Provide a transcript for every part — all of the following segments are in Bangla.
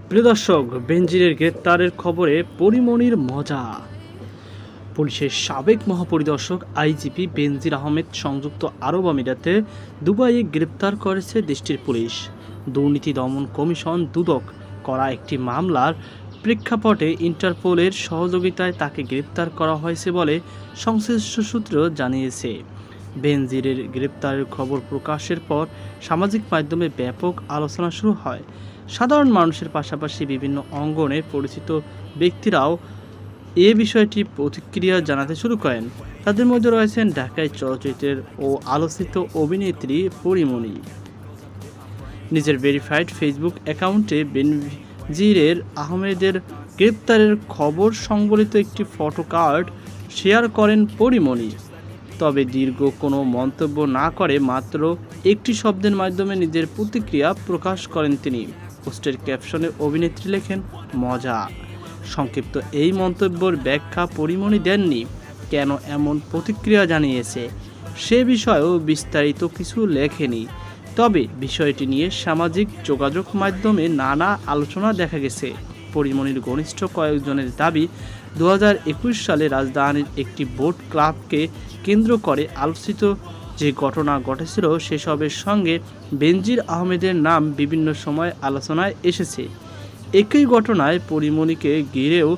প্রিয় দর্শক, বেনজিরের গ্রেপ্তারের খবরে পরিমণির মজা। পুলিশের সাবেক মহাপরিদর্শক আইজিপি বেনজির আহমেদ সংযুক্ত আরব আমিরাতে দুবাইয়ে গ্রেপ্তার করেছে দেশটির পুলিশ। দুর্নীতি দমন কমিশন দুদক করা একটি মামলার প্রেক্ষাপটে ইন্টারপোলের সহযোগিতায় তাকে গ্রেপ্তার করা হয়েছে বলে সংশ্লিষ্ট সূত্র জানিয়েছে। বেনজিরের গ্রেপ্তারের খবর প্রকাশের পর সামাজিক মাধ্যমে ব্যাপক আলোচনা শুরু হয়। সাধারণ মানুষের পাশাপাশি বিভিন্ন অঙ্গনে পরিচিত ব্যক্তিরাও এ বিষয়টি প্রতিক্রিয়া জানাতে শুরু করেন। তাদের মধ্যে রয়েছেন ঢাকায় চলচ্চিত্রের ও আলোচিত অভিনেত্রী পরিমণি। নিজের ভেরিফাইড ফেসবুক অ্যাকাউন্টে বেনজিরের আহমেদের গ্রেপ্তারের খবর সংবলিত একটি ফটো কার্ড শেয়ার করেন পরিমণি। তবে দীর্ঘ কোনো মন্তব্য না করে মাত্র একটি শব্দের মাধ্যমে নিজের প্রতিক্রিয়া প্রকাশ করেন তিনি। পোস্টের ক্যাপশনে অভিনেত্রী লেখেন, মজা। সংক্ষিপ্ত এই মন্তব্যের ব্যাখ্যা পরিমণি দেননি। কেন এমন প্রতিক্রিয়া জানিয়েছে সে বিষয়েও বিস্তারিত কিছু লেখেনি। তবে বিষয়টি নিয়ে সামাজিক যোগাযোগ মাধ্যমে নানা আলোচনা দেখা গেছে। পরিমণির ঘনিষ্ঠ কয়েকজনের দাবি, 2021 সালে রাজধানীর একটি বোট ক্লাবকে কেন্দ্র করে আলোচিত যে ঘটনা ঘটেছিল সেসবের সঙ্গে বেনজির আহমেদের নাম বিভিন্ন সময় আলোচনায় এসেছে। একই ঘটনায় পরিমণিকে ঘিরেও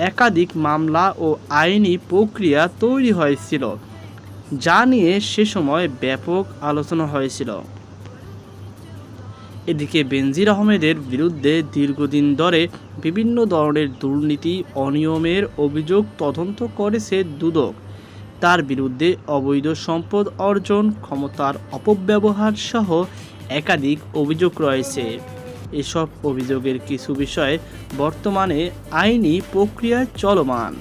একাধিক মামলা ও আইনি প্রক্রিয়া তৈরি হয়েছিল, যা নিয়ে সে সময় ব্যাপক আলোচনা হয়েছিল। এদিকে বেনজির আহমেদের বিরুদ্ধে দীর্ঘদিন ধরে বিভিন্ন ধরনের দুর্নীতি অনিয়মের অভিযোগ তদন্ত করেছে দুদক। তার বিরুদ্ধে অবৈধ সম্পদ অর্জন, ক্ষমতার অপব্যবহার সহ একাধিক অভিযোগ রয়েছে। এসব অভিযোগের কিছু বিষয়ে বর্তমানে আইনি প্রক্রিয়া চলমান।